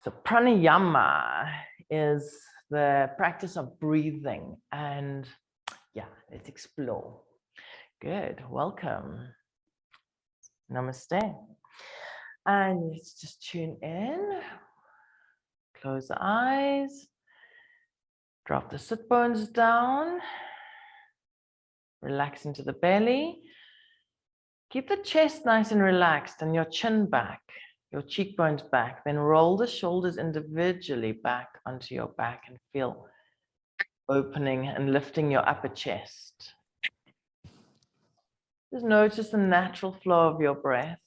So pranayama is the practice of breathing, and yeah, let's explore. Good, welcome. Namaste. And let's just tune in. Close the eyes. Drop the sit bones down. Relax into the belly. Keep the chest nice and relaxed and your chin back, your cheekbones back. Then roll the shoulders individually back onto your back and feel opening and lifting your upper chest. Just notice the natural flow of your breath.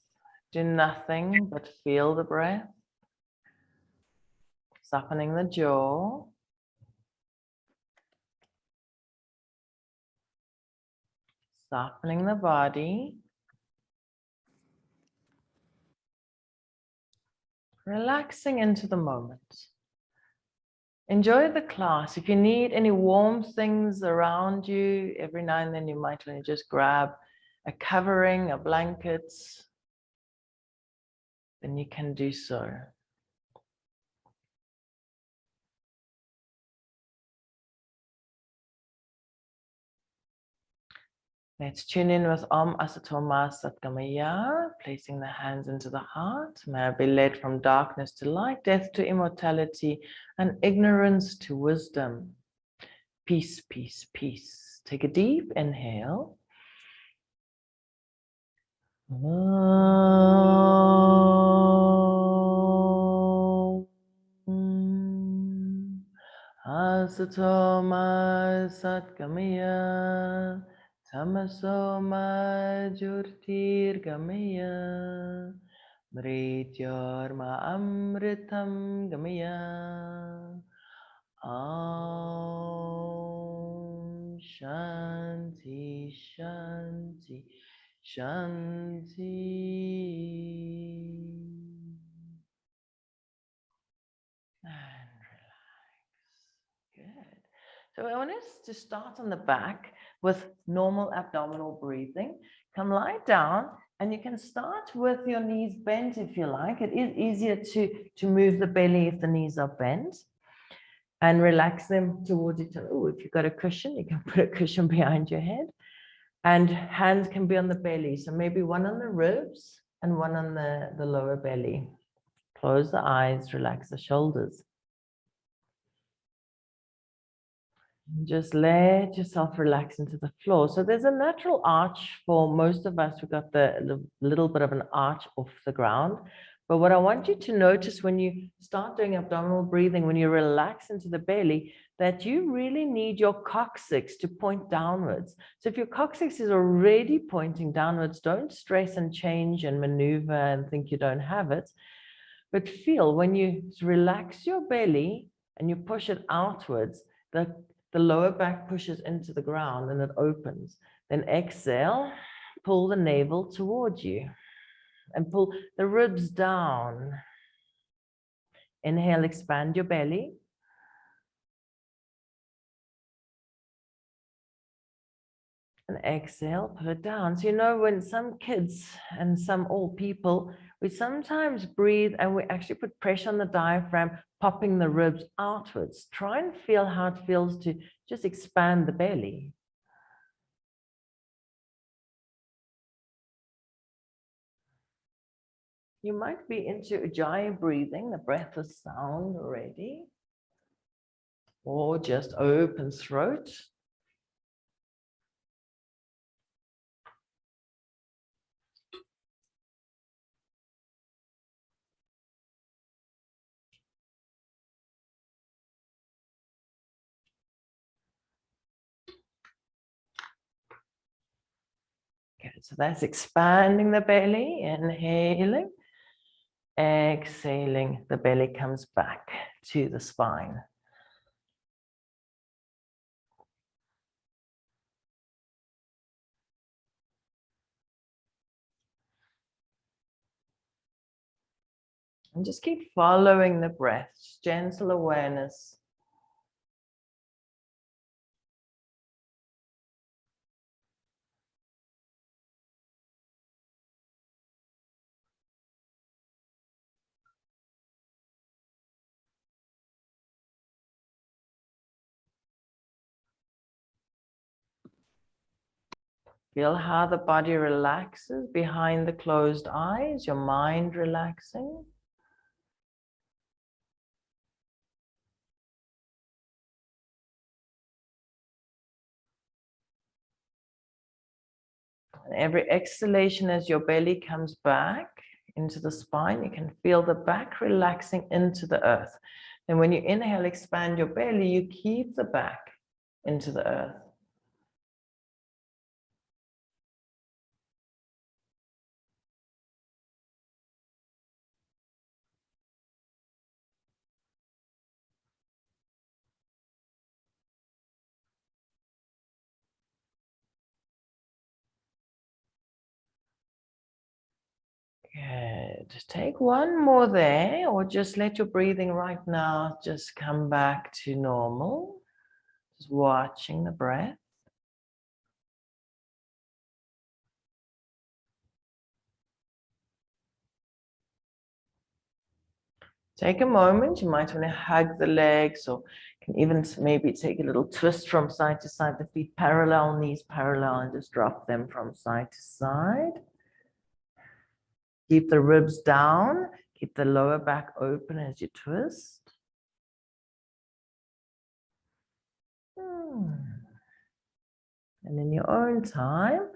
Do nothing but feel the breath. Softening the jaw. Softening the body. Relaxing into the moment. Enjoy the class. If you need any warm things around you, every now and then you might want to just grab a covering, a blanket, then you can do so. Let's tune in with Om Asatoma Satgamaya, placing the hands into the heart. May I be led from darkness to light, death to immortality, and ignorance to wisdom. Peace, peace, peace. Take a deep inhale. Asatoma Satgamaya. Tamasoma Jyotirgamaya Mrityorma Amritam Gamaya. Om Shanti Shanti Shanti. And relax. Good. So I want us to start on the back with normal abdominal breathing. Come lie down, and you can start with your knees bent if you like. It is easier to move the belly if the knees are bent, and relax them towards each other. Oh, if you've got a cushion, you can put a cushion behind your head, and hands can be on the belly. So maybe one on the ribs and one on the lower belly. Close the eyes, relax the shoulders. Just let yourself relax into the floor. So there's a natural arch for most of us. We've got the little bit of an arch off the ground. But what I want you to notice when you start doing abdominal breathing, when you relax into the belly, that you really need your coccyx to point downwards. So if your coccyx is already pointing downwards, don't stress and change and maneuver and think you don't have it. But feel when you relax your belly and you push it outwards, the lower back pushes into the ground and it opens. Then exhale, pull the navel towards you and pull the ribs down. Inhale, expand your belly. And exhale, pull it down. So you know when some kids and some old people, we sometimes breathe and we actually put pressure on the diaphragm, popping the ribs outwards. Try and feel how it feels to just expand the belly. You might be into ujjayi breathing, the breathless sound already, or just open throat. Okay, so that's expanding the belly, inhaling, exhaling, the belly comes back to the spine. And just keep following the breath, gentle awareness. Feel how the body relaxes behind the closed eyes, your mind relaxing. And every exhalation as your belly comes back into the spine, you can feel the back relaxing into the earth. And when you inhale, expand your belly, you keep the back into the earth. Good. Take one more there, or just let your breathing right now just come back to normal. Just watching the breath. Take a moment. You might want to hug the legs, or can even maybe take a little twist from side to side. The feet parallel, knees parallel, and just drop them from side to side. Keep the ribs down. Keep the lower back open as you twist. And in your own time,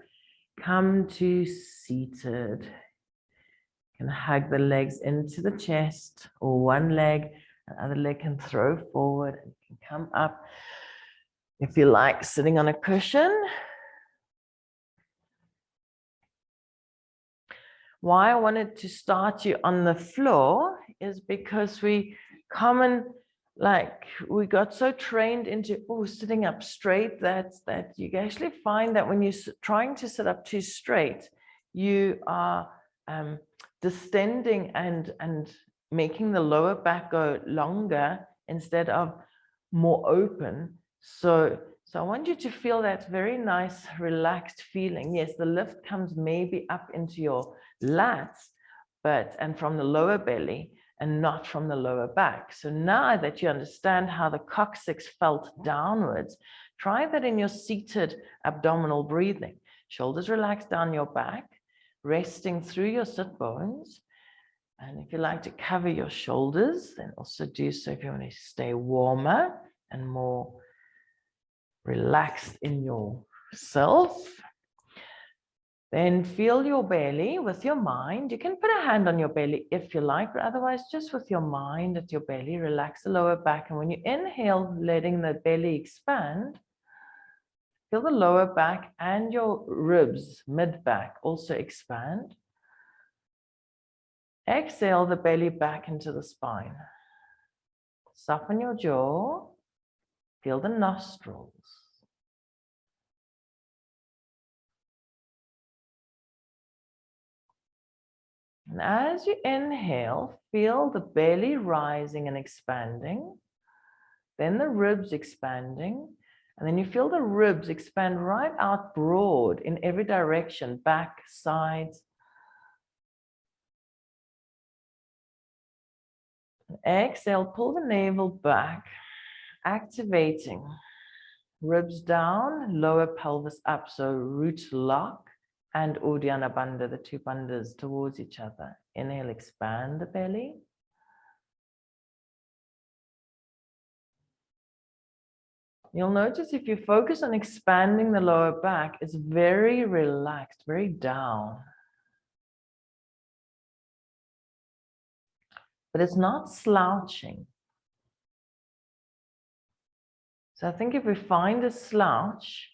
come to seated. You can hug the legs into the chest, or one leg, another leg can throw forward and can come up. If you like, sitting on a cushion. Why I wanted to start you on the floor is because we got so trained into sitting up straight that you actually find that when you're trying to sit up too straight, you are distending and making the lower back go longer instead of more open. So I want you to feel that very nice, relaxed feeling. Yes, the lift comes maybe up into your lats, and from the lower belly and not from the lower back. So now that you understand how the coccyx felt downwards, try that in your seated abdominal breathing. Shoulders relaxed down your back, resting through your sit bones. And if you like to cover your shoulders, then also do so if you want to stay warmer and more relaxed in yourself. Then feel your belly with your mind. You can put a hand on your belly if you like, but otherwise just with your mind at your belly, relax the lower back. And when you inhale, letting the belly expand, feel the lower back and your ribs, mid-back also expand. Exhale the belly back into the spine. Soften your jaw. Feel the nostrils. And as you inhale, feel the belly rising and expanding, then the ribs expanding, and then you feel the ribs expand right out broad in every direction, back, sides. And exhale, pull the navel back, activating. Ribs down, lower pelvis up, so root lock and Uddiyana Bandha, the two bandhas towards each other. Inhale, expand the belly. You'll notice if you focus on expanding the lower back, it's very relaxed, very down. But it's not slouching. So I think if we find a slouch,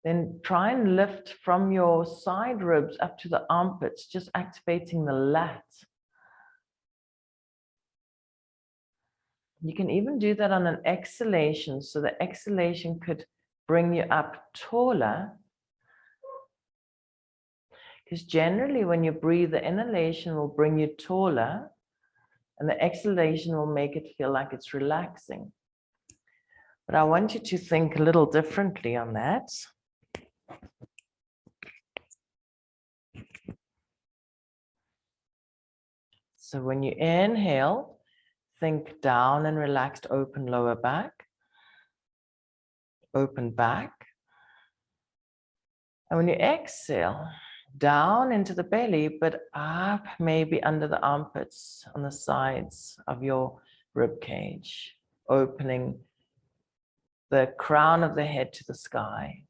then try and lift from your side ribs up to the armpits, just activating the lats. You can even do that on an exhalation. So the exhalation could bring you up taller. Because generally when you breathe, the inhalation will bring you taller and the exhalation will make it feel like it's relaxing. But I want you to think a little differently on that. So when you inhale, think down and relaxed, open lower back, open back. And when you exhale, down into the belly, but up maybe under the armpits on the sides of your rib cage, opening the crown of the head to the sky.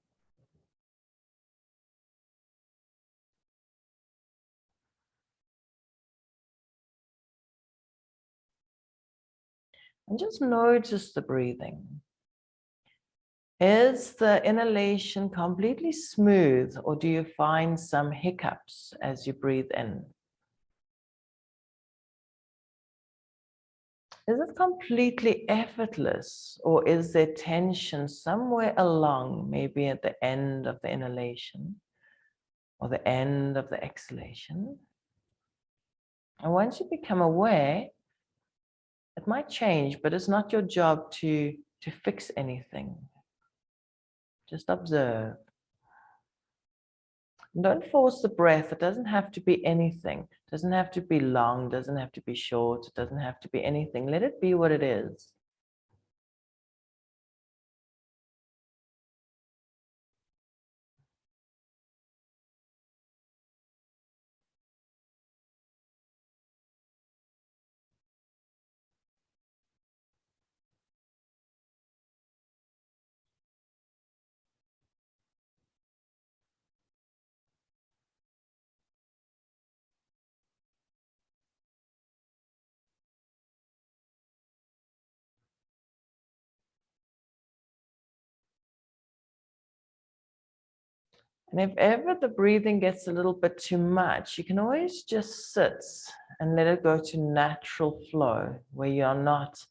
And just notice the breathing. Is the inhalation completely smooth, or do you find some hiccups as you breathe in? Is it completely effortless, or is there tension somewhere along, maybe at the end of the inhalation or the end of the exhalation? And once you become aware, it might change, but it's not your job to fix anything. Just observe. Don't force the breath. It doesn't have to be anything. It doesn't have to be long, doesn't have to be short, it doesn't have to be anything. Let it be what it is. And if ever the breathing gets a little bit too much, you can always just sit and let it go to natural flow, where you're not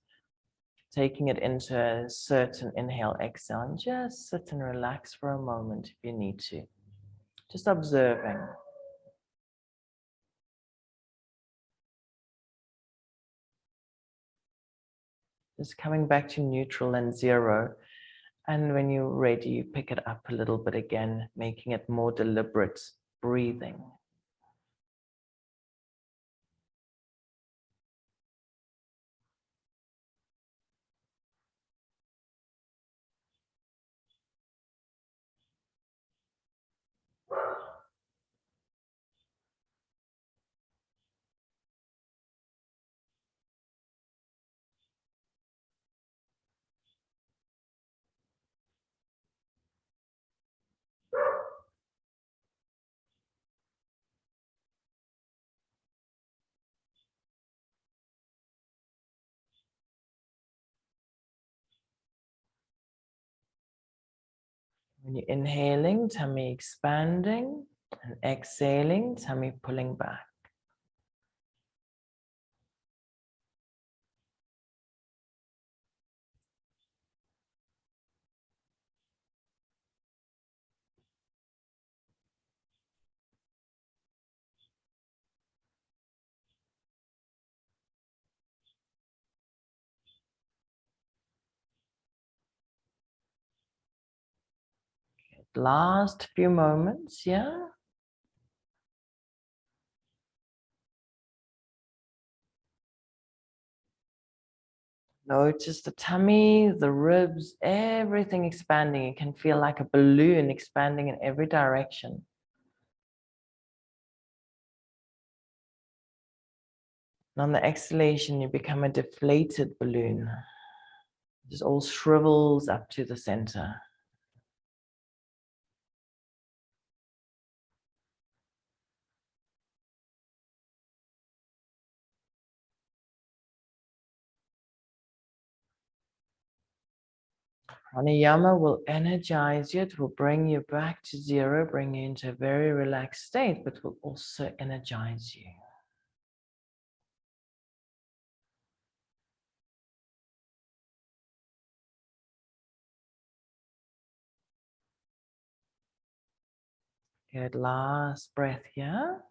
taking it into a certain inhale, exhale, and just sit and relax for a moment if you need to. Just observing. Just coming back to neutral and zero. And when you're ready, you pick it up a little bit again, making it more deliberate breathing. When you're inhaling, tummy expanding, and exhaling, tummy pulling back. Last few moments, yeah? Notice the tummy, the ribs, everything expanding. You can feel like a balloon expanding in every direction. And on the exhalation, you become a deflated balloon. It just all shrivels up to the center. Pranayama will energize you. It will bring you back to zero, bring you into a very relaxed state, but will also energize you. Good, last breath here.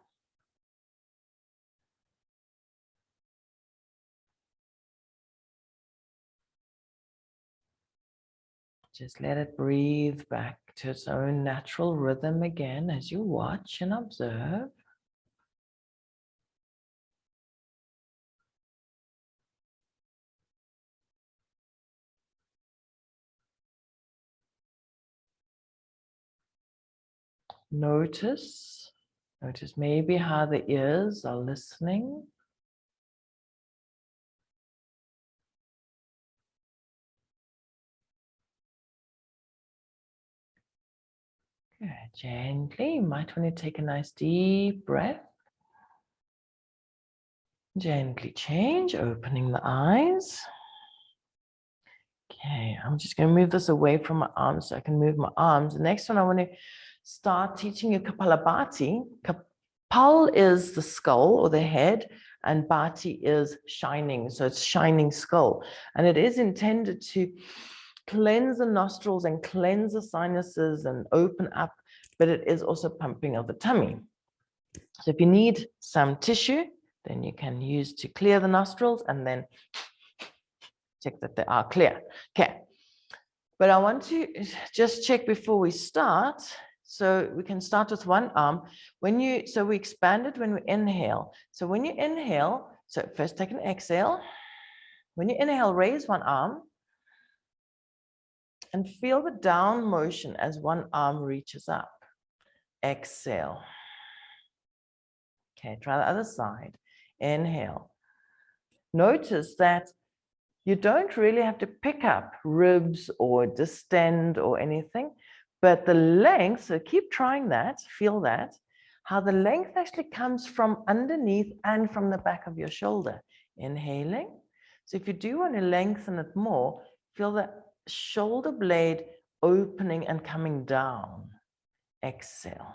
Just let it breathe back to its own natural rhythm again as you watch and observe. Notice maybe how the ears are listening. Good. Gently, you might want to take a nice deep breath. Gently change, opening the eyes. Okay, I'm just going to move this away from my arms so I can move my arms. The next one, I want to start teaching you Kapalabhati. Kapal is the skull or the head, and Bhati is shining. So it's shining skull. And it is intended to cleanse the nostrils and cleanse the sinuses and open up, but it is also pumping of the tummy. So if you need some tissue, then you can use to clear the nostrils and then check that they are clear. Okay. But I want to just check before we start. So we can start with one arm. So we expand it when we inhale. So when you inhale, so first take an exhale. When you inhale, raise one arm and feel the down motion as one arm reaches up. Exhale. Okay, try the other side. Inhale. Notice that you don't really have to pick up ribs or distend or anything, but the length, so keep trying that, feel that, how the length actually comes from underneath and from the back of your shoulder. Inhaling. So if you do want to lengthen it more, feel the shoulder blade opening and coming down. Exhale.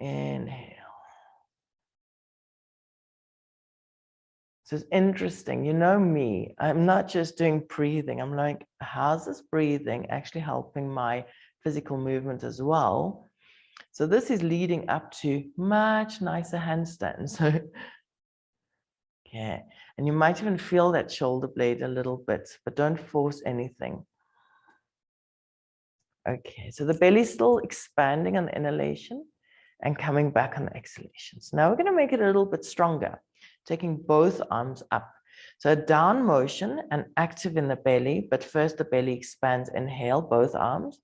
Inhale. So it's interesting, you know me, I'm not just doing breathing. I'm like, how's this breathing actually helping my physical movement as well? So this is leading up to much nicer handstands. So, okay. And you might even feel that shoulder blade a little bit, but don't force anything. Okay, so the belly's still expanding on the inhalation and coming back on the exhalation. So now we're going to make it a little bit stronger, taking both arms up. So a down motion and active in the belly, but first the belly expands, inhale, both arms.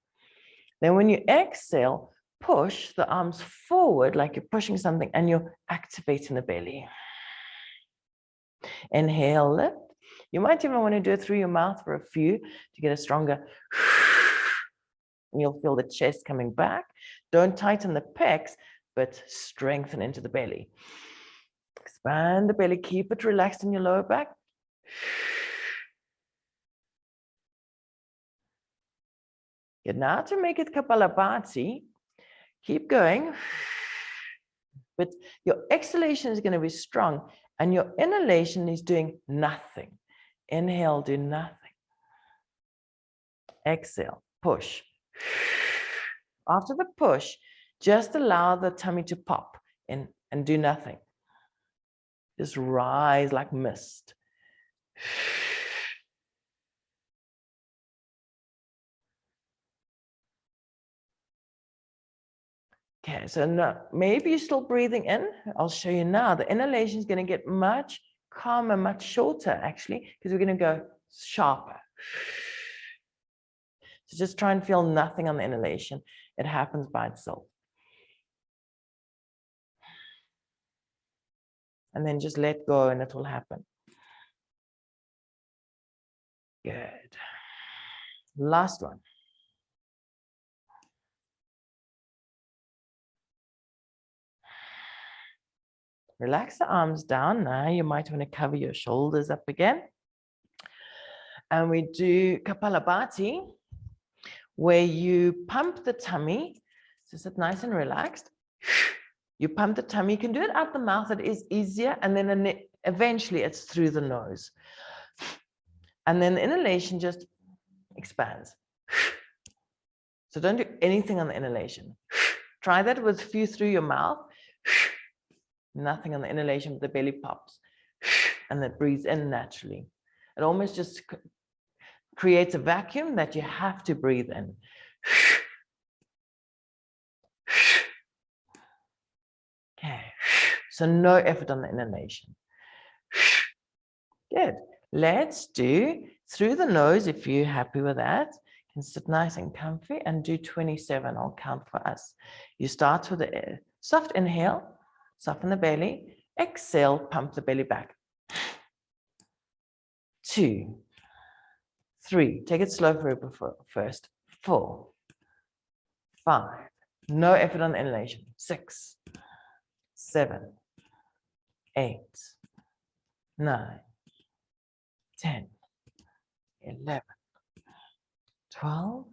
Then when you exhale, push the arms forward like you're pushing something and you're activating the belly. Inhale, lift. You might even want to do it through your mouth for a few to get a stronger. You'll feel the chest coming back. Don't tighten the pecs, but strengthen into the belly. Expand the belly, keep it relaxed in your lower back. Good. Now to make it Kapalabhati, keep going. But your exhalation is going to be strong and your inhalation is doing nothing. Inhale, do nothing. Exhale, push. After the push, just allow the tummy to pop in and do nothing. Just rise like mist. Okay, so now maybe you're still breathing in. I'll show you now. The inhalation is going to get much calmer, much shorter actually, because we're going to go sharper. So just try and feel nothing on the inhalation. It happens by itself. And then just let go and it will happen. Good. Last one. Relax the arms down. Now you might want to cover your shoulders up again. And we do Kapalabhati, where you pump the tummy. So sit nice and relaxed. You pump the tummy. You can do it out the mouth. It is easier. And then eventually it's through the nose. And then the inhalation just expands. So don't do anything on the inhalation. Try that with a few through your mouth. Nothing on the inhalation, but the belly pops. And it breathes in naturally. It almost just creates a vacuum that you have to breathe in. Okay. So no effort on the inhalation. Good. Let's do through the nose if you're happy with that. You can sit nice and comfy and do 27. I'll count for us. You start with a soft inhale, soften the belly. Exhale, pump the belly back. 2, 3. Take it slow for first. 4, 5. No effort on the inhalation. 6, 7, 8, 9, 10, 11, 12,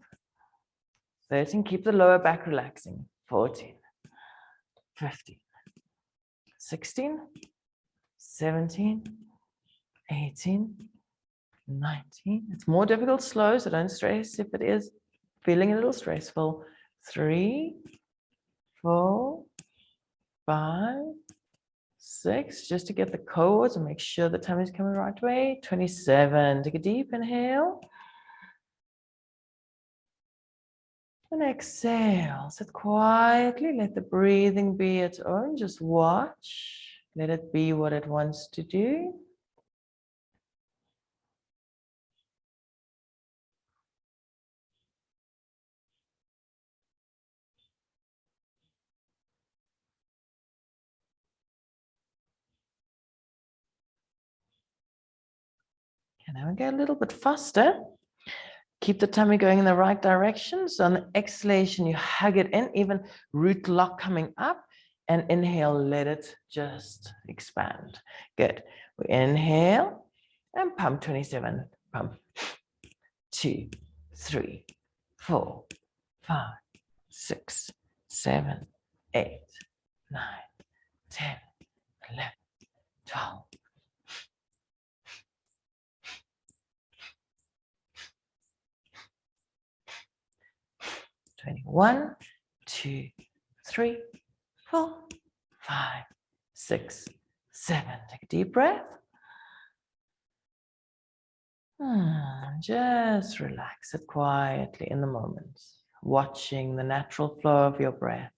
13. Keep the lower back relaxing. 14, 15, 16, 17, 18, 19. It's more difficult slow, so don't stress if it is feeling a little stressful. 3, 4, 5, 6, just to get the chords and make sure the tummy is coming the right way. 27. Take a deep inhale. And exhale. Sit quietly. Let the breathing be its own. Just watch. Let it be what it wants to do. And now we go a little bit faster. Keep the tummy going in the right direction. So on the exhalation, you hug it in, even root lock coming up. And inhale, let it just expand. Good. We inhale and pump 27. Pump. 2, 3, 4, 5, 6, 7, 8, 9, 10, 11, 12. One, 2, 3, 4, 5, 6, 7. Take a deep breath. Just relax it quietly in the moment, watching the natural flow of your breath.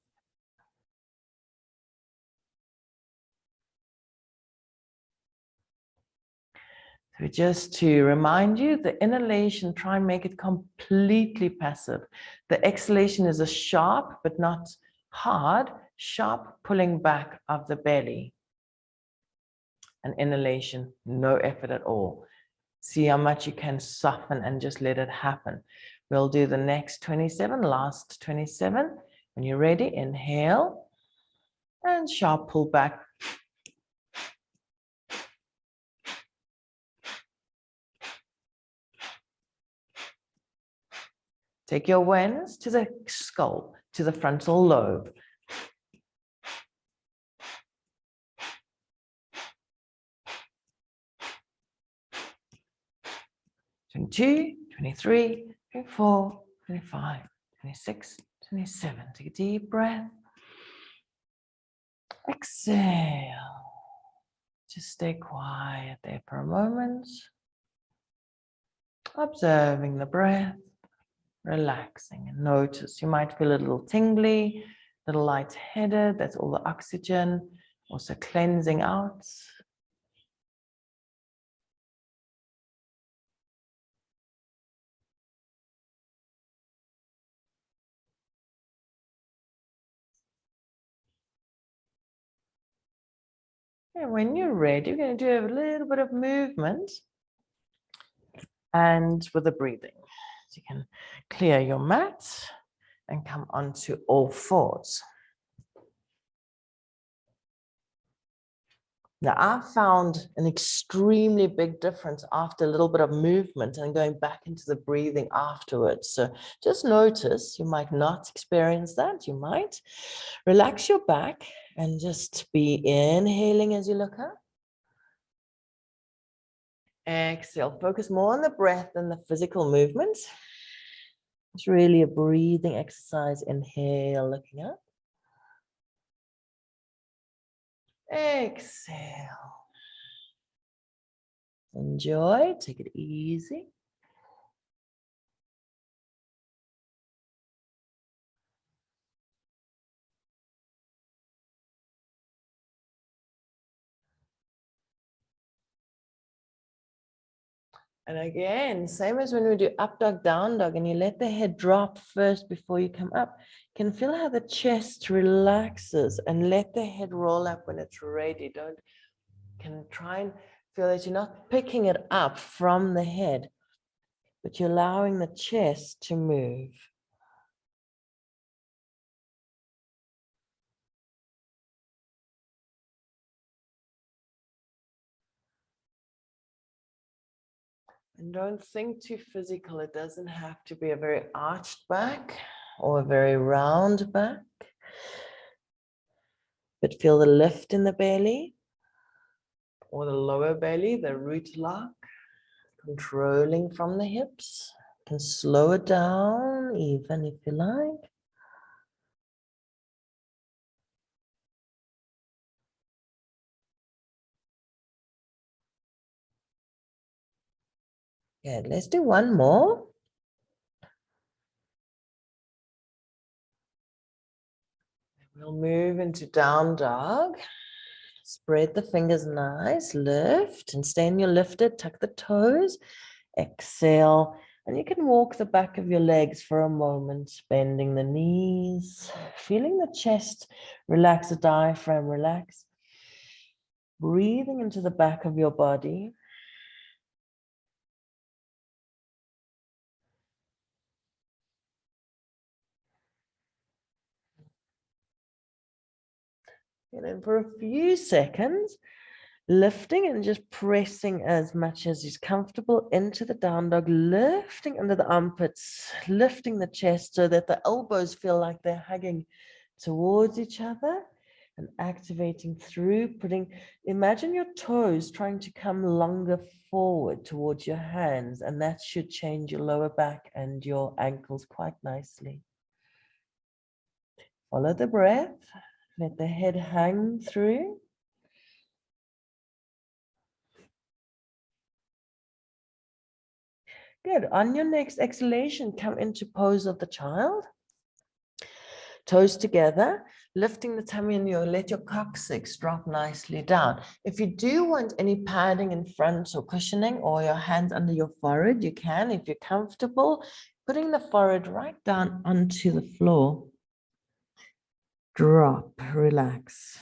So just to remind you, the inhalation, try and make it completely passive. The exhalation is a sharp, but not hard, sharp pulling back of the belly. And inhalation, no effort at all. See how much you can soften and just let it happen. We'll do the next 27, last 27. When you're ready, inhale and sharp pull back. Take your awareness to the skull, to the frontal lobe. 22, 23, 24, 25, 26, 27. Take a deep breath. Exhale. Just stay quiet there for a moment. Observing the breath, relaxing, and notice you might feel a little tingly, a little lightheaded. That's all the oxygen also cleansing out. And when you're ready, you're going to do a little bit of movement and with the breathing. So you can clear your mat and come onto all fours. Now, I found an extremely big difference after a little bit of movement and going back into the breathing afterwards. So just notice, you might not experience that. You might relax your back and just be inhaling as you look up. Exhale, focus more on the breath than the physical movement. It's really a breathing exercise. Inhale, looking up. Exhale. Enjoy, take it easy. And again, same as when we do up dog, down dog, and you let the head drop first before you come up. You can feel how the chest relaxes and let the head roll up when it's ready. Can try and feel that you're not picking it up from the head, but you're allowing the chest to move. And don't think too physical. It doesn't have to be a very arched back or a very round back. But feel the lift in the belly or the lower belly, the root lock, controlling from the hips. You can slow it down even if you like. Good. Let's do one more. We'll move into down dog. Spread the fingers nice, lift and stay in your lifted, tuck the toes, exhale, and you can walk the back of your legs for a moment, bending the knees, feeling the chest relax, the diaphragm relax, breathing into the back of your body. And then for a few seconds, lifting and just pressing as much as is comfortable into the down dog, lifting under the armpits, lifting the chest so that the elbows feel like they're hugging towards each other and activating through, imagine your toes trying to come longer forward towards your hands, and that should change your lower back and your ankles quite nicely. Follow the breath, let the head hang through. Good. On your next exhalation, come into pose of the child. Toes together, lifting the tummy and you let your coccyx drop nicely down. If you do want any padding in front or cushioning or your hands under your forehead, you can. If you're comfortable, putting the forehead right down onto the floor. Drop, relax.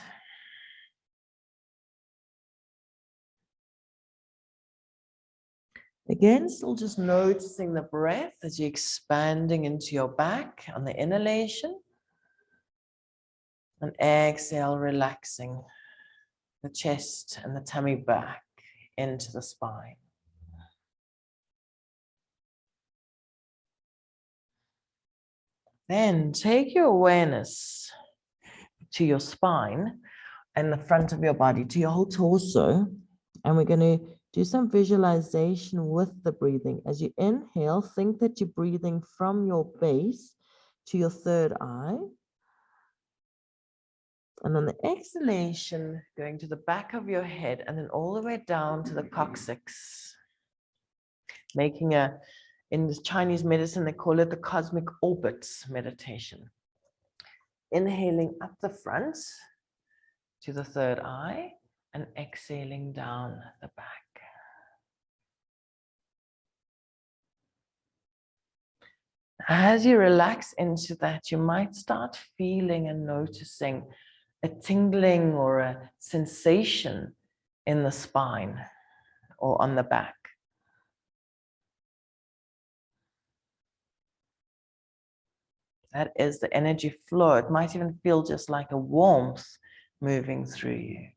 Again, still just noticing the breath as you're expanding into your back on the inhalation. And exhale, relaxing the chest and the tummy back into the spine. Then take your awareness to your spine and the front of your body, to your whole torso. And we're going to do some visualization with the breathing. As you inhale, think that you're breathing from your base to your third eye. And on the exhalation, going to the back of your head and then all the way down to the coccyx. Making in this Chinese medicine, they call it the cosmic orbits meditation. Inhaling up the front to the third eye and exhaling down the back. As you relax into that, you might start feeling and noticing a tingling or a sensation in the spine or on the back. That is the energy flow. It might even feel just like a warmth moving through you.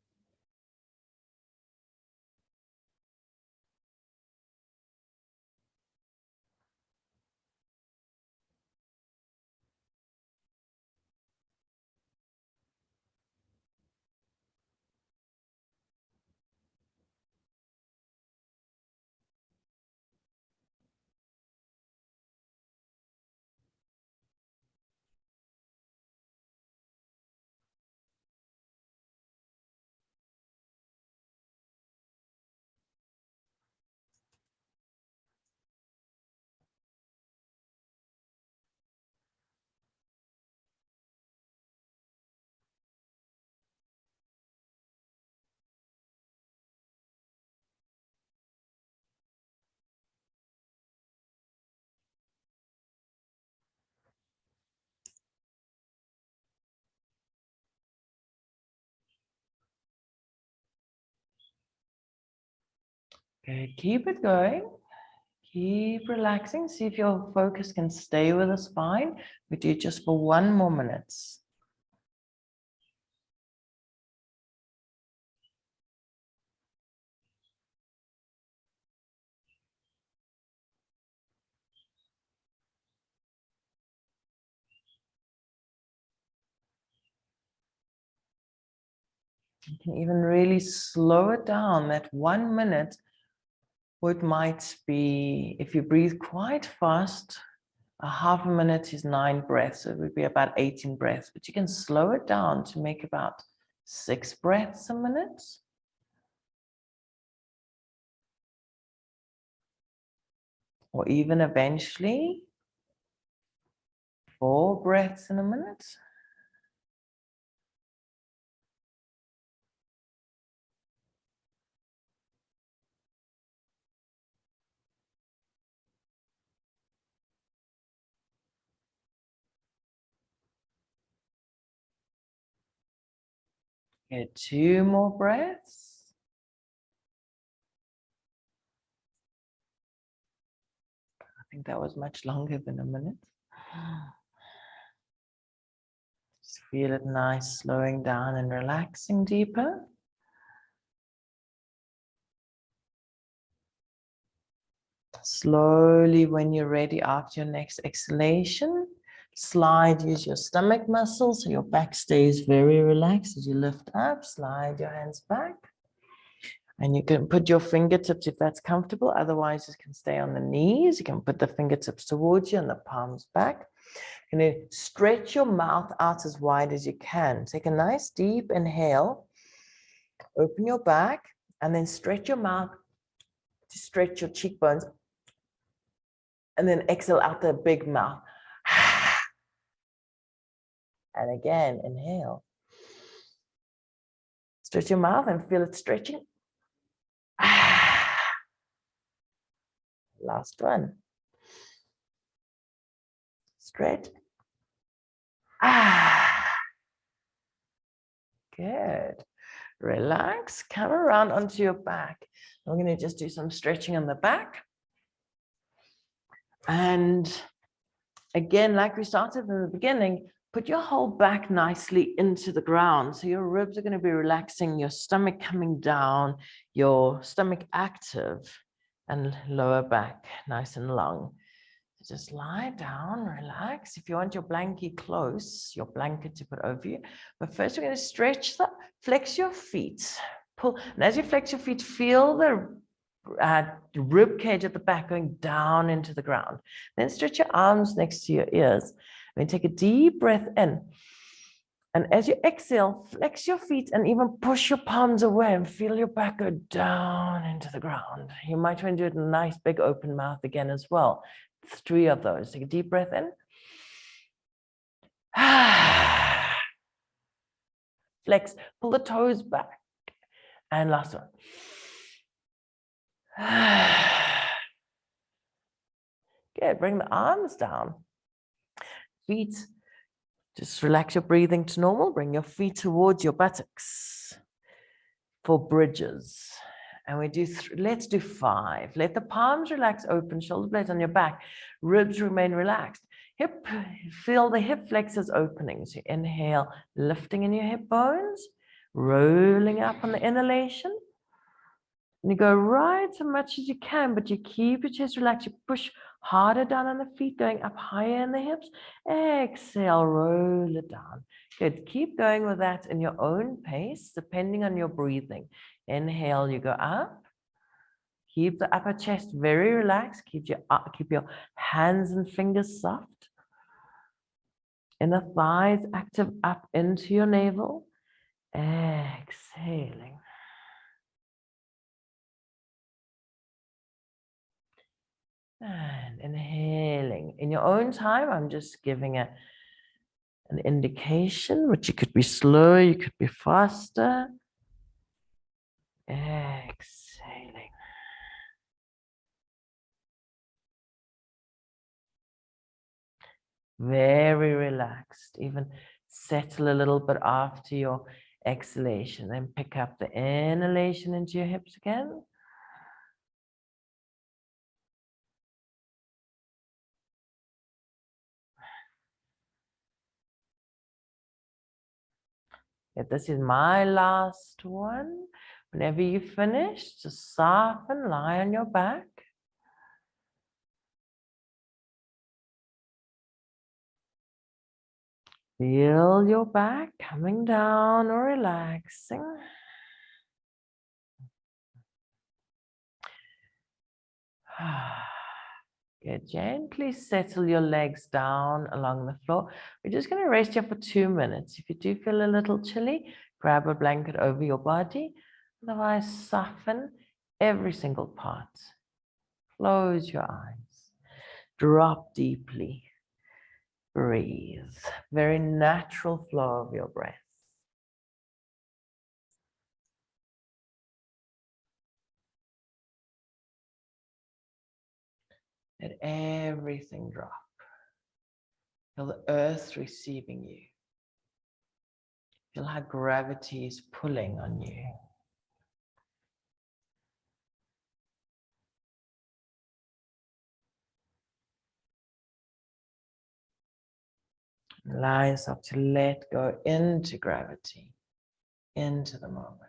Good. Keep it going. Keep relaxing. See if your focus can stay with the spine. We do it just for 1 more minute. You can even really slow it down. That 1 minute, what might be, if you breathe quite fast, a half a minute is 9 breaths. So it would be about 18 breaths, but you can slow it down to make about 6 breaths a minute. Or even eventually 4 breaths in a minute. Get 2 more breaths. I think that was much longer than a minute. Just feel it nice, slowing down and relaxing deeper. Slowly, when you're ready, after your next exhalation, use your stomach muscles so your back stays very relaxed as you lift up. Slide your hands back. And you can put your fingertips if that's comfortable. Otherwise, you can stay on the knees. You can put the fingertips towards you and the palms back. And then stretch your mouth out as wide as you can. Take a nice deep inhale. Open your back and then stretch your mouth to stretch your cheekbones. And then exhale out the big mouth. And again, inhale. Stretch your mouth and feel it stretching. Last one. Stretch. Good. Relax. Come around onto your back. We're going to just do some stretching on the back. And again, like we started in the beginning, put your whole back nicely into the ground. So your ribs are going to be relaxing, your stomach coming down, your stomach active, and lower back nice and long. So just lie down, relax. If you want your blanket close, your blanket to put over you. But first we're going to stretch flex your feet. Pull, and as you flex your feet, feel the rib cage at the back going down into the ground. Then stretch your arms next to your ears. Then take a deep breath in. And as you exhale, flex your feet and even push your palms away and feel your back go down into the ground. You might want to do it in a nice big open mouth again as well. 3 of those. Take a deep breath in. Flex, pull the toes back. And last one. Good. Bring the arms down. Feet. Just relax your breathing to normal. Bring your feet towards your buttocks for bridges. And we do, let's do 5. Let the palms relax, open, shoulder blades on your back. Ribs remain relaxed. Feel the hip flexors opening. So inhale, lifting in your hip bones, rolling up on the inhalation. And you go right as much as you can, but you keep your chest relaxed. You push harder down on the feet, going up higher in the hips. Exhale, roll it down. Good. Keep going with that in your own pace, depending on your breathing. Inhale, you go up. Keep the upper chest very relaxed. Keep your hands and fingers soft. Inner thighs active up into your navel. Exhaling. And inhaling. In your own time, I'm just giving an indication, which you could be slower, you could be faster. Exhaling. Very relaxed. Even settle a little bit after your exhalation. Then pick up the inhalation into your hips again. If this is my last one. Whenever you finish, just soften, lie on your back. Feel your back coming down or relaxing. Good. Gently settle your legs down along the floor. We're just going to rest here for 2 minutes. If you do feel a little chilly, grab a blanket over your body. Otherwise, soften every single part. Close your eyes. Drop deeply. Breathe. Very natural flow of your breath. Let everything drop. Feel the earth receiving you. Feel how gravity is pulling on you. Allow yourself to let go into gravity, into the moment.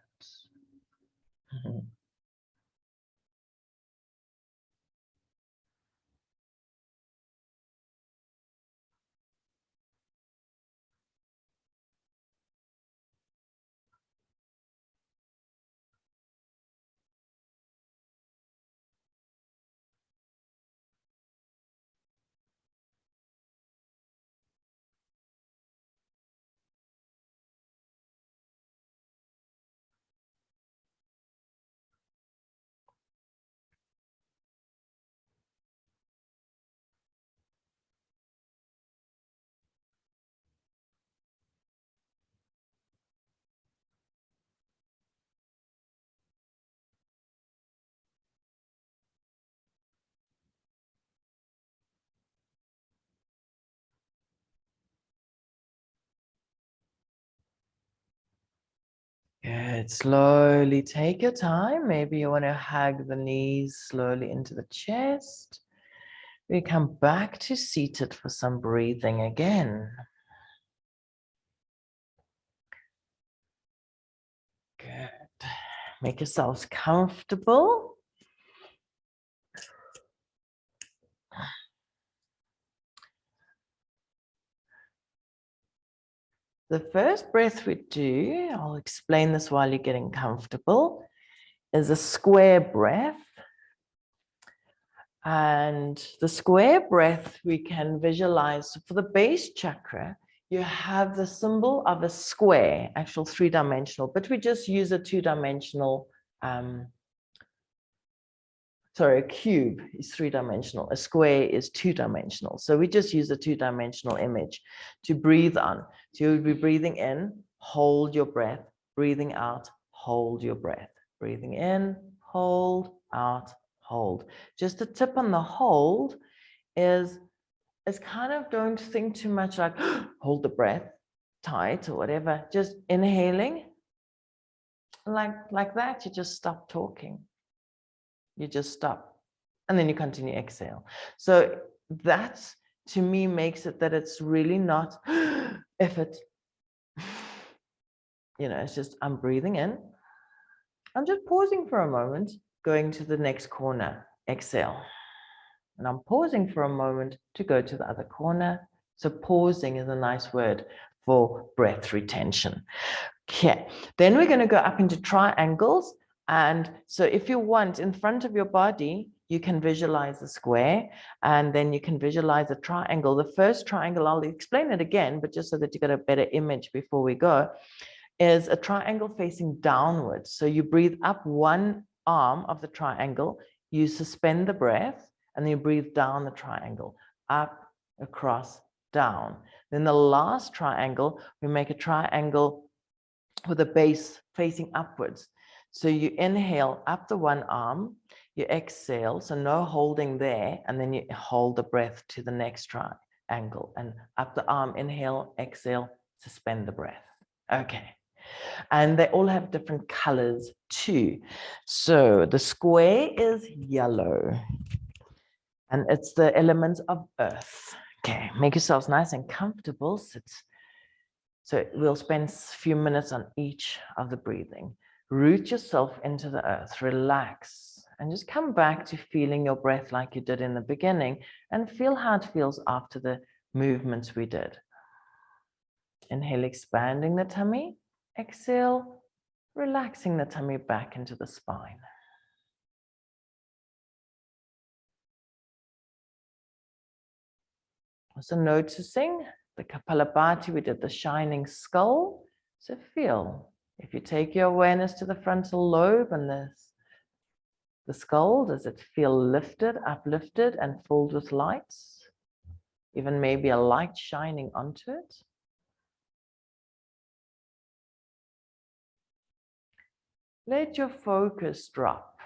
Good. Slowly take your time. Maybe you want to hug the knees slowly into the chest. We come back to seated for some breathing again. Good. Make yourselves comfortable. The first breath we do, I'll explain this while you're getting comfortable, is a square breath. And the square breath we can visualize for the base chakra. You have the symbol of a square, actual 3-dimensional, but we just use a 2-dimensional, a cube is 3-dimensional. A square is 2-dimensional. So we just use a 2-dimensional image to breathe on. So you'll be breathing in, hold your breath, breathing out, hold your breath, breathing in, hold, out, hold. Just a tip on the hold is kind of don't think too much like hold the breath tight or whatever. Just inhaling like that. You just stop talking. You just stop and then you continue exhale. So that's, to me, makes it that it's really not effort. It's just I'm breathing in. I'm just pausing for a moment, going to the next corner, exhale. And I'm pausing for a moment to go to the other corner. So pausing is a nice word for breath retention. Okay, then we're going to go up into triangles. And so if you want, in front of your body, you can visualize a square, and then you can visualize a triangle. The first triangle, I'll explain it again, but just so that you get a better image before we go, is a triangle facing downwards. So you breathe up one arm of the triangle, you suspend the breath, and then you breathe down the triangle, up, across, down. Then the last triangle, we make a triangle with a base facing upwards. So you inhale up the one arm, you exhale, so no holding there, and then you hold the breath to the next triangle, and up the arm, inhale, exhale, suspend the breath. Okay. And they all have different colors too. So the square is yellow, and it's the element of earth. Okay, make yourselves nice and comfortable. Sit So we'll spend a few minutes on each of the breathing. Root yourself into the earth, relax, and just come back to feeling your breath like you did in the beginning, and feel how it feels after the movements we did. Inhale, expanding the tummy. Exhale, relaxing the tummy back into the spine. Also noticing the Kapalabhati, we did the shining skull. So feel, if you take your awareness to the frontal lobe and the skull, does it feel lifted, uplifted, and filled with lights? Even maybe a light shining onto it. Let your focus drop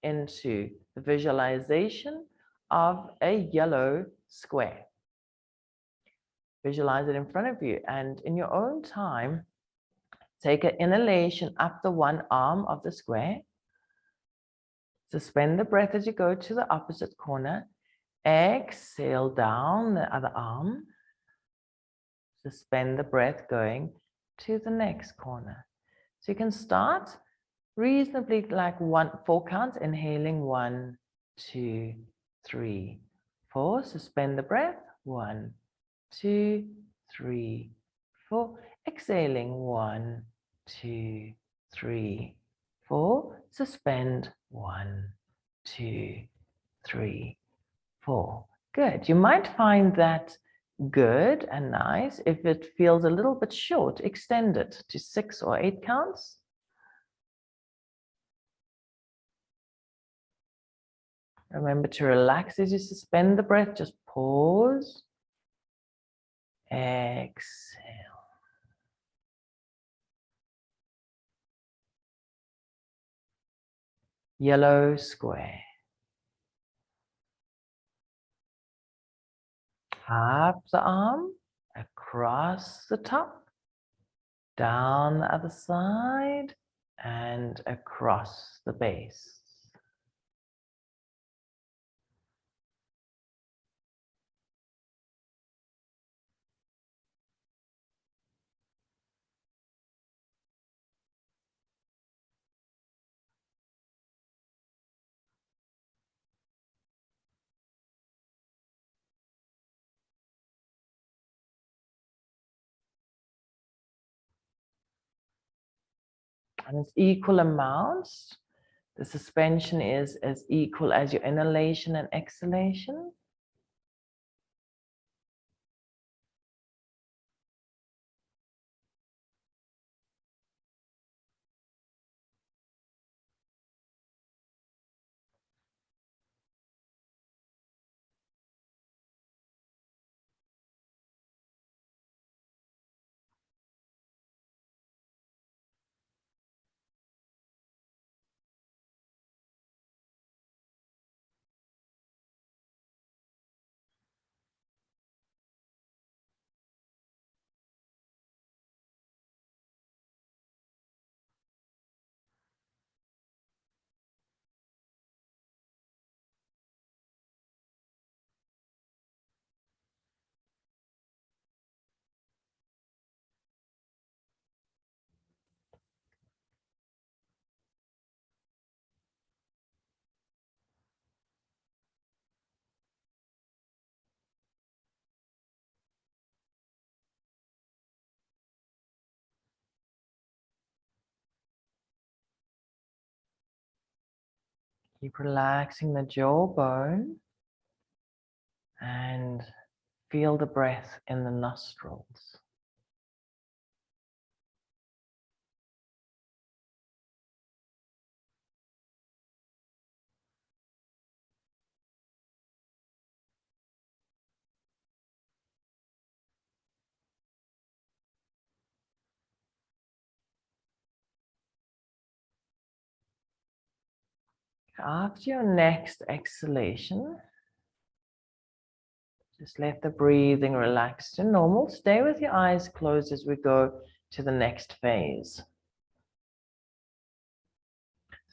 into the visualization of a yellow square. Visualize it in front of you, and in your own time, take an inhalation up the one arm of the square. Suspend the breath as you go to the opposite corner. Exhale down the other arm. Suspend the breath going to the next corner. So you can start reasonably like 4 counts, inhaling 1, 2, 3, 4. Suspend the breath. 1, 2, 3, 4. Exhaling 1, 2, 3, 4. Suspend 1, 2, 3, 4. Good. You might find that good and nice. If it feels a little bit short, extend it to 6 or 8 counts. Remember to relax as you suspend the breath. Just pause. Exhale. Yellow square. Up the arm, across the top, down the other side, and across the base. And it's equal amounts. The suspension is as equal as your inhalation and exhalation. Keep relaxing the jawbone and feel the breath in the nostrils. After your next exhalation, just let the breathing relax to normal. Stay with your eyes closed as we go to the next phase.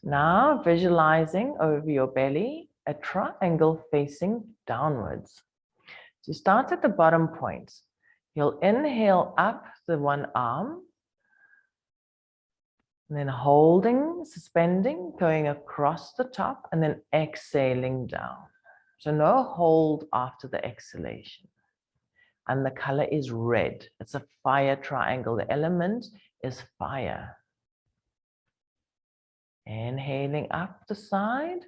Now visualizing over your belly, a triangle facing downwards. So you start at the bottom point. You'll inhale up the one arm, and then holding, suspending, going across the top, and then exhaling down. So no hold after the exhalation. And the color is red. It's a fire triangle. The element is fire. Inhaling up the side,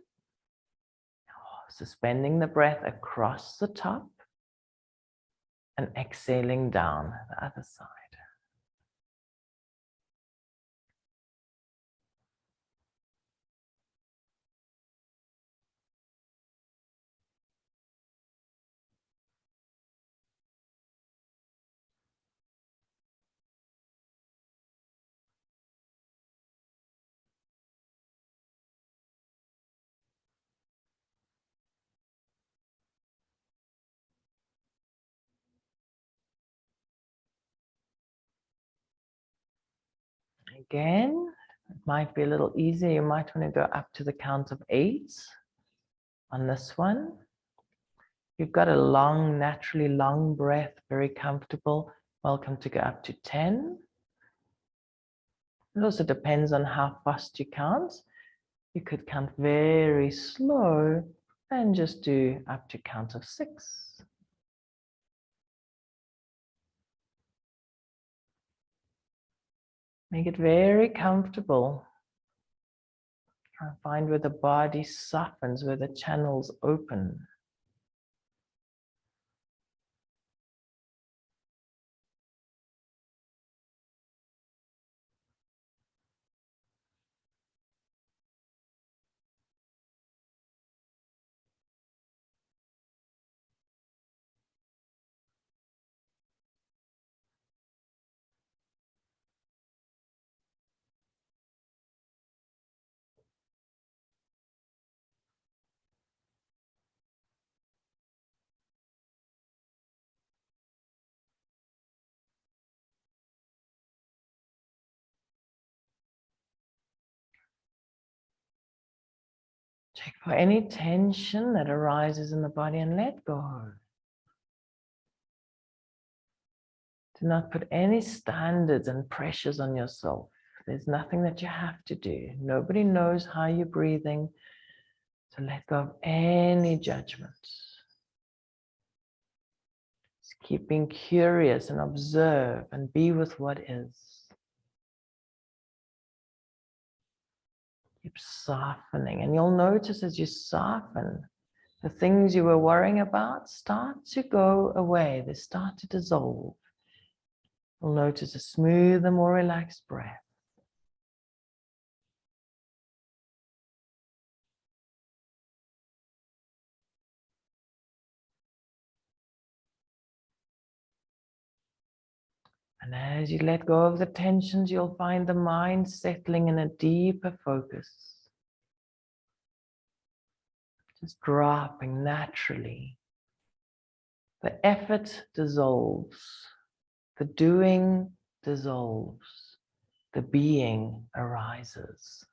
suspending the breath across the top, and exhaling down the other side. Again, it might be a little easier. You might want to go up to the count of 8 on this one. You've got a long, naturally long breath, very comfortable. Welcome to go up to 10. It also depends on how fast you count. You could count very slow and just do up to count of 6. Make it very comfortable. Try and find where the body softens, where the channels open. Check for any tension that arises in the body and let go. Do not put any standards and pressures on yourself. There's nothing that you have to do. Nobody knows how you're breathing. So let go of any judgments. Just keep being curious and observe and be with what is. Keep softening, and you'll notice as you soften, the things you were worrying about start to go away. They start to dissolve. You'll notice a smoother, more relaxed breath. And as you let go of the tensions, you'll find the mind settling in a deeper focus. Just dropping naturally. The effort dissolves. The doing dissolves. The being arises.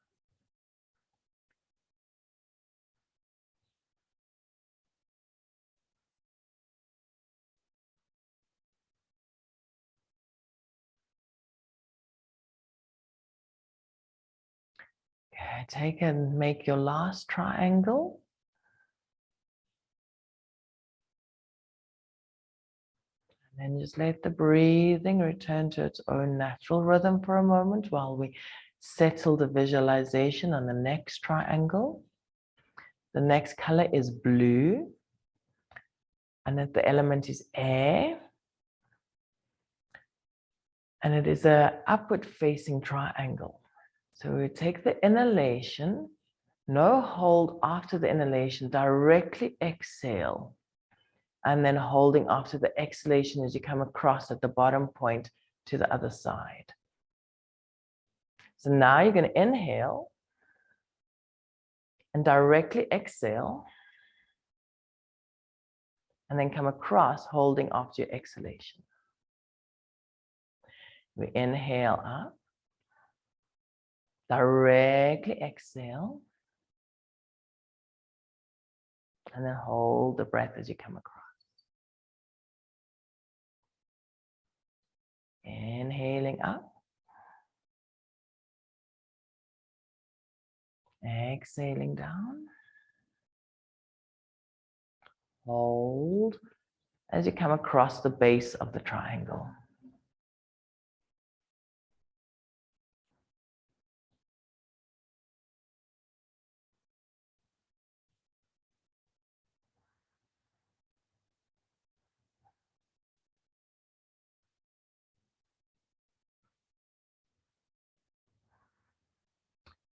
Okay, take and make your last triangle. And then just let the breathing return to its own natural rhythm for a moment while we settle the visualization on the next triangle. The next color is blue, and then the element is air. And it is an upward facing triangle. So we take the inhalation, no hold after the inhalation, directly exhale. And then holding after the exhalation as you come across at the bottom point to the other side. So now you're going to inhale and directly exhale. And then come across holding after your exhalation. We inhale up, directly exhale, and then hold the breath as you come across. Inhaling up. Exhaling down. Hold as you come across the base of the triangle.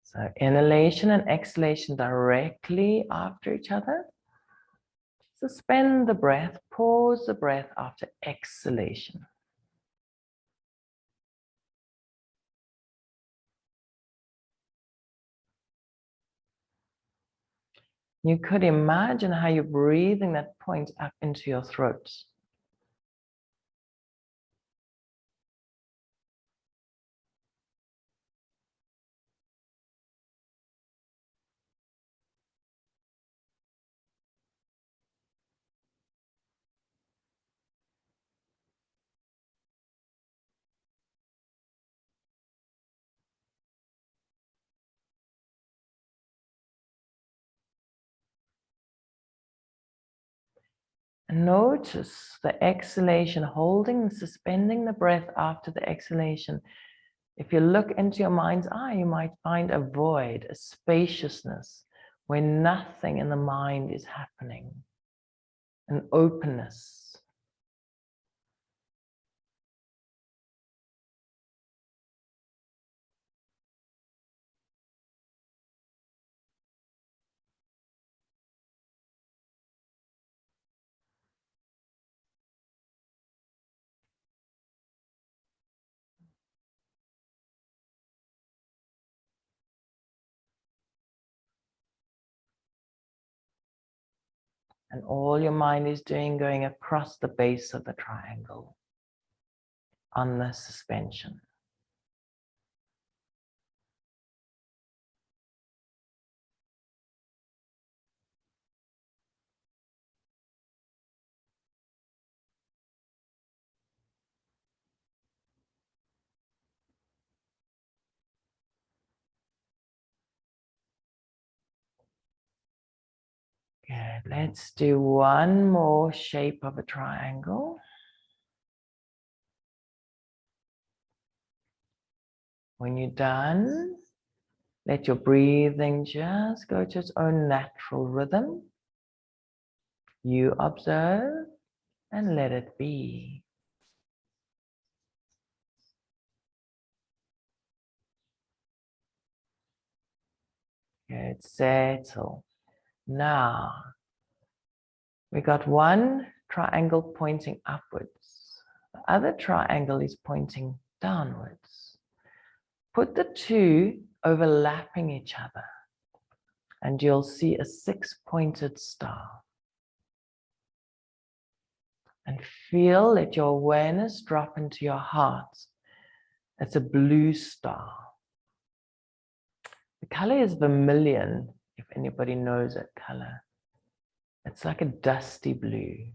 So inhalation and exhalation directly after each other. Suspend the breath, pause the breath after exhalation. You could imagine how you're breathing that point up into your throat. Notice the exhalation, holding and suspending the breath after the exhalation. If you look into your mind's eye, you might find a void, a spaciousness where nothing in the mind is happening, an openness. And all your mind is doing, going across the base of the triangle on the suspension. Good. Let's do one more shape of a triangle. When you're done, let your breathing just go to its own natural rhythm. You observe and let it be. Good. Settle. Now, we got one triangle pointing upwards. The other triangle is pointing downwards. Put the two overlapping each other, and you'll see a six-pointed star. And feel, let your awareness drop into your heart. It's a blue star. The color is vermilion, if anybody knows that color. It's like a dusty blue.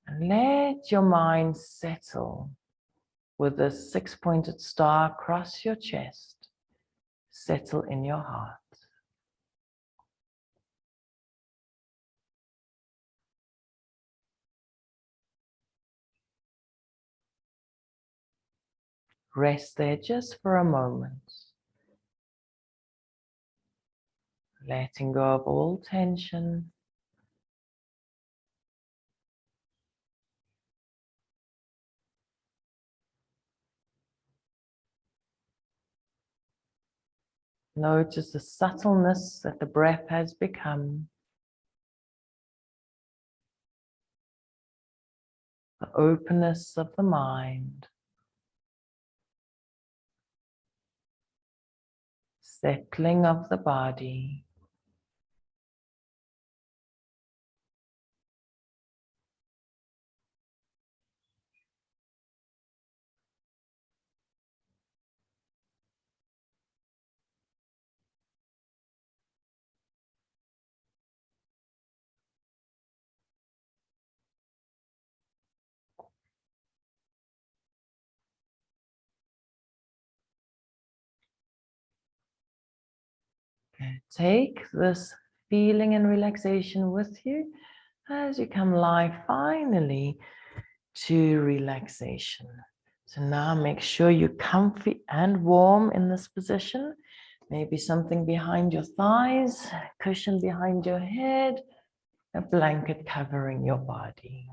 And let your mind settle with this six-pointed star across your chest. Settle in your heart. Rest there just for a moment. Letting go of all tension. Notice the subtleness that the breath has become. The openness of the mind. Settling of the body. Take this feeling and relaxation with you as you come live finally to relaxation. So now make sure you're comfy and warm in this position. Maybe something behind your thighs, cushion behind your head, a blanket covering your body.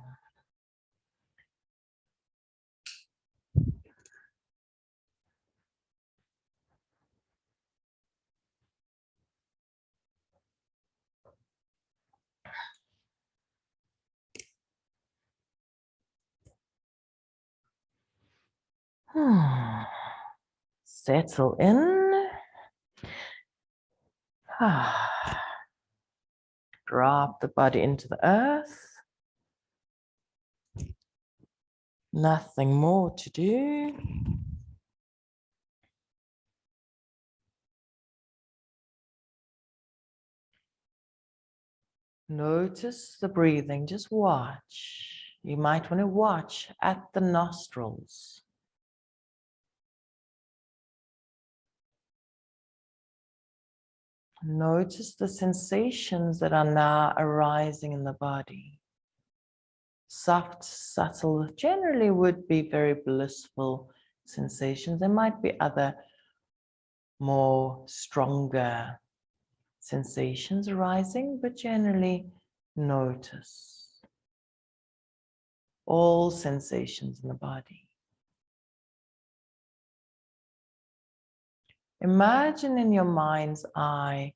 Settle in. Drop the body into the earth. Nothing more to do. Notice the breathing, just watch. You might want to watch at the nostrils. Notice the sensations that are now arising in the body. Soft, subtle, generally would be very blissful sensations. There might be other more stronger sensations arising, but generally notice all sensations in the body. Imagine in your mind's eye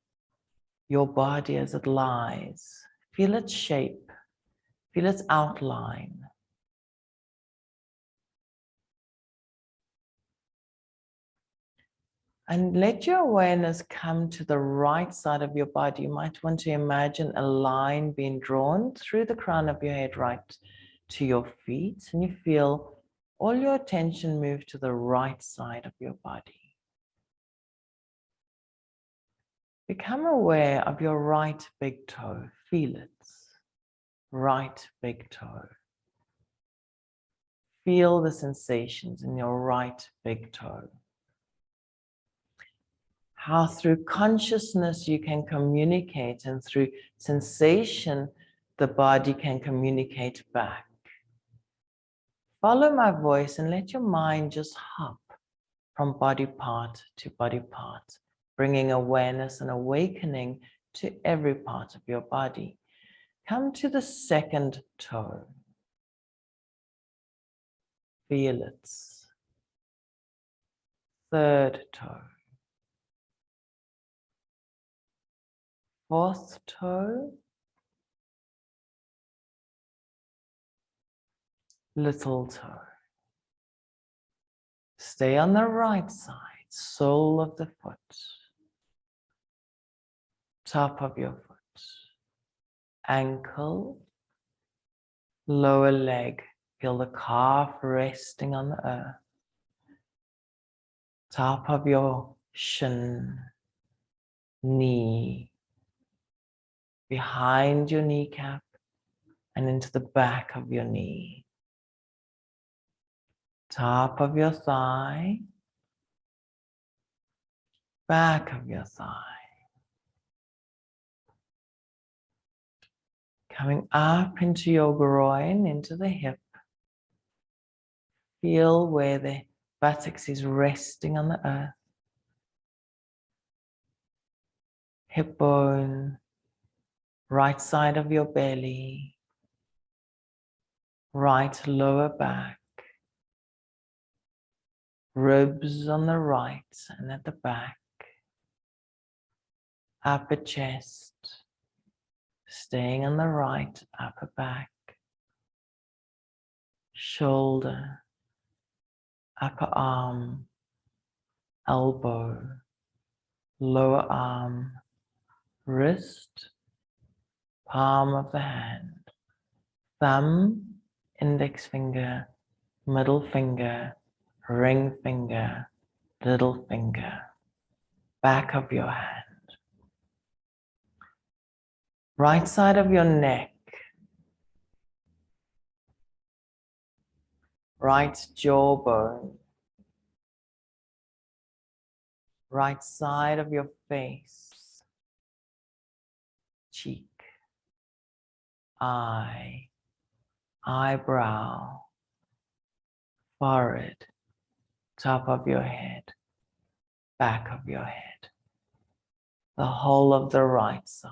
your body as it lies. Feel its shape, feel its outline. And let your awareness come to the right side of your body. You might want to imagine a line being drawn through the crown of your head right to your feet, and you feel all your attention move to the right side of your body. Become aware of your right big toe. Feel it. Right big toe. Feel the sensations in your right big toe. How through consciousness you can communicate, and through sensation the body can communicate back. Follow my voice and let your mind just hop from body part to body part, bringing awareness and awakening to every part of your body. Come to the second toe. Feel it. Third toe. Fourth toe. Little toe. Stay on the right side, sole of the foot, top of your foot, ankle, lower leg. Feel the calf resting on the earth, top of your shin, knee, behind your kneecap and into the back of your knee, top of your thigh, back of your thigh. Coming up into your groin, into the hip. Feel where the buttocks is resting on the earth. Hip bone, right side of your belly, right lower back, ribs on the right and at the back, upper chest, staying on the right, upper back, shoulder, upper arm, elbow, lower arm, wrist, palm of the hand, thumb, index finger, middle finger, ring finger, little finger, back of your hand, right side of your neck, right jawbone, right side of your face, cheek, eye, eyebrow, forehead, top of your head, back of your head, the whole of the right side.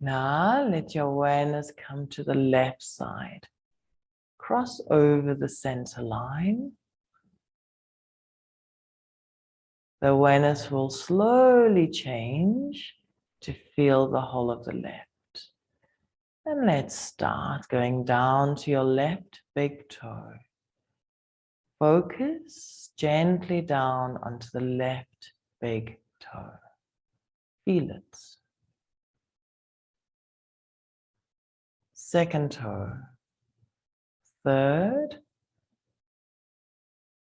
Now let your awareness come to the left side. Cross over the center line. The awareness will slowly change to feel the whole of the left. And let's start going down to your left big toe. Focus gently down onto the left big toe. Feel it. Second toe. Third.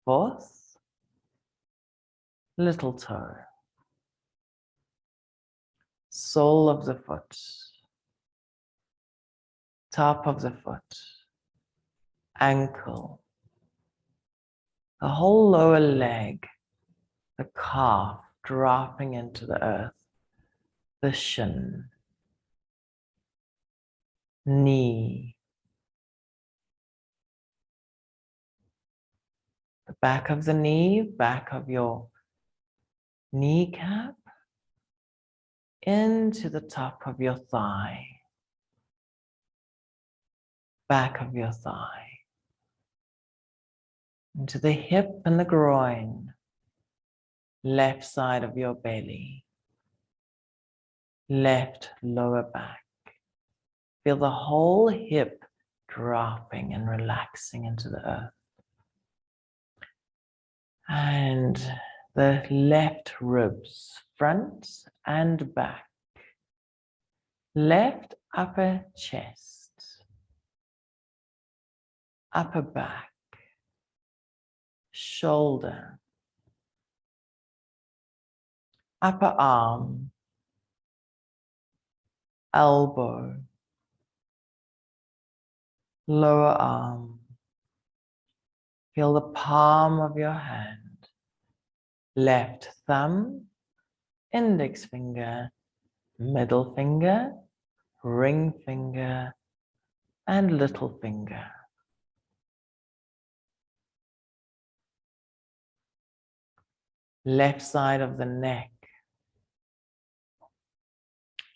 Fourth. Little toe. Sole of the foot. Top of the foot. Ankle. The whole lower leg. The calf dropping into the earth. The shin. Knee. The back of the knee, back of your kneecap, into the top of your thigh, back of your thigh, into the hip and the groin, left side of your belly, left lower back. Feel the whole hip dropping and relaxing into the earth. And the left ribs, front and back. Left upper chest, upper back, shoulder, upper arm, elbow, lower arm. Feel the palm of your hand, left thumb, index finger, middle finger, ring finger, and little finger. Left side of the neck,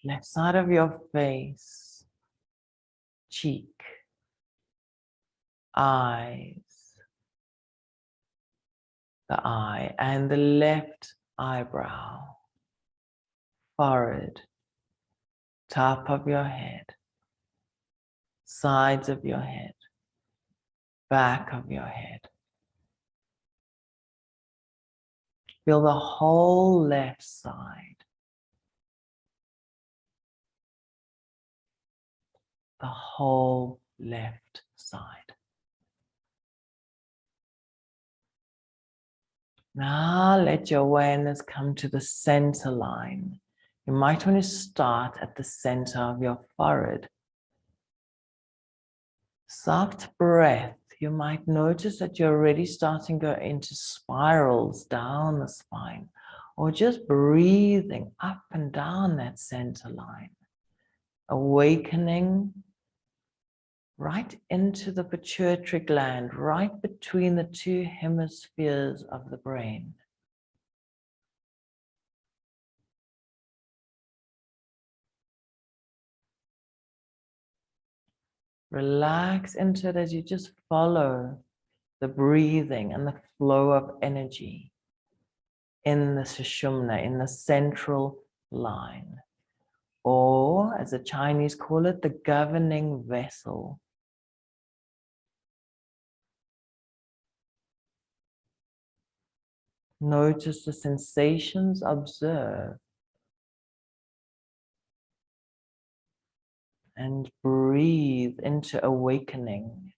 left side of your face, cheek, eyes, the eye, and the left eyebrow, forehead, top of your head, sides of your head, back of your head. Feel the whole left side, the whole left side. Now let your awareness come to the center line. You might want to start at the center of your forehead. Soft breath. You might notice that you're already starting to go into spirals down the spine, or just breathing up and down that center line. Awakening right into the pituitary gland, right between the two hemispheres of the brain. Relax into it as you just follow the breathing and the flow of energy in the sushumna, in the central line, or as the Chinese call it, the governing vessel. Notice the sensations, observe, and breathe into awakening.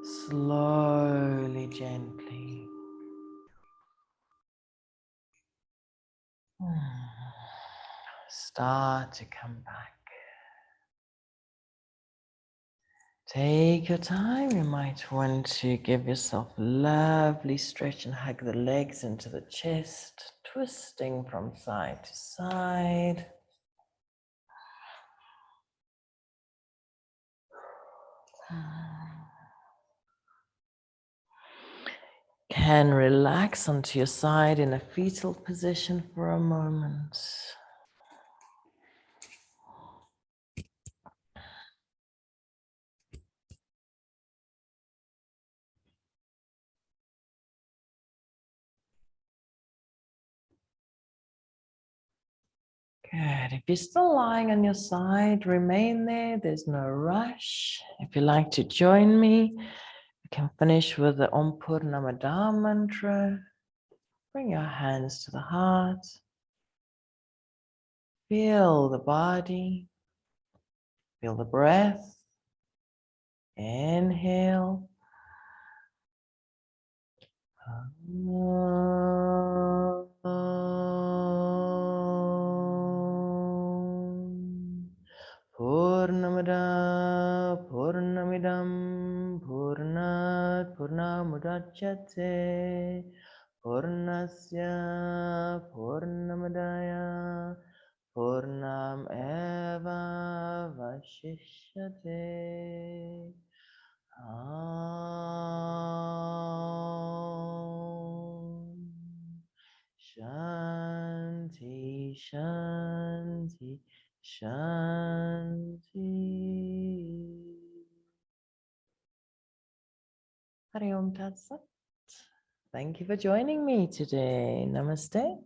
Slowly, gently. Start to come back. Take your time. You might want to give yourself a lovely stretch and hug the legs into the chest, twisting from side to side. Can relax onto your side in a fetal position for a moment. Good. If you're still lying on your side, remain there. There's no rush. If you'd like to join me, you can finish with the Om Purnamada mantra. Bring your hands to the heart. Feel the body. Feel the breath. Inhale. Purnamada Purnamidam Purnat Purnamudachyate Purnasya Purnamadaya Purnam Eva Vashishyate. Shanti, Shanti, Shanti. Hari Om Tat Sat. Thank you for joining me today. Namaste.